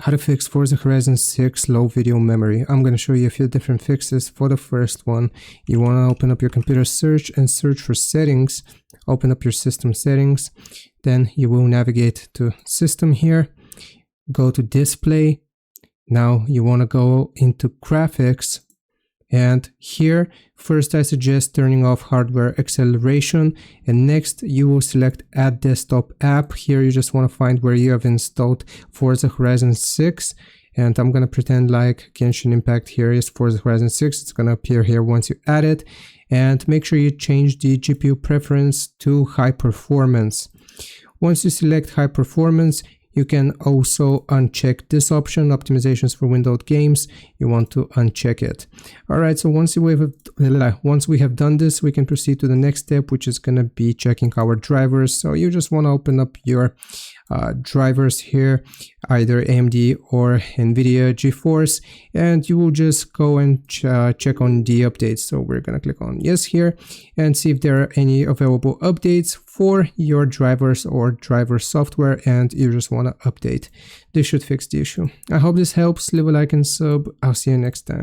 How to fix Forza Horizon 6 low video memory. I'm going to show you a few different fixes. For the first one, you want to open up your computer search and search for settings. Open up your system settings. Then you will navigate to system here. Go to display. Now you want to go into graphics. And here, first I suggest turning off hardware acceleration, and next you will select Add Desktop App. Here you just want to find where you have installed Forza Horizon 6, and I'm going to pretend like Genshin Impact here is Forza Horizon 6. It's going to appear here once you add it, and make sure you change the GPU preference to high performance. Once you select high performance, you can also uncheck this option, optimizations for windowed games. You want to uncheck it. All right, so once we have done this, we can proceed to the next step, which is going to be checking our drivers. So you just want to open up your drivers here, either AMD or NVIDIA GeForce, and you will just go and check on the updates. So we're going to click on yes here and see if there are any available updates for your drivers or driver software, and you just want to update. This should fix the issue. I hope this helps. Leave a like and sub. I'll see you next time.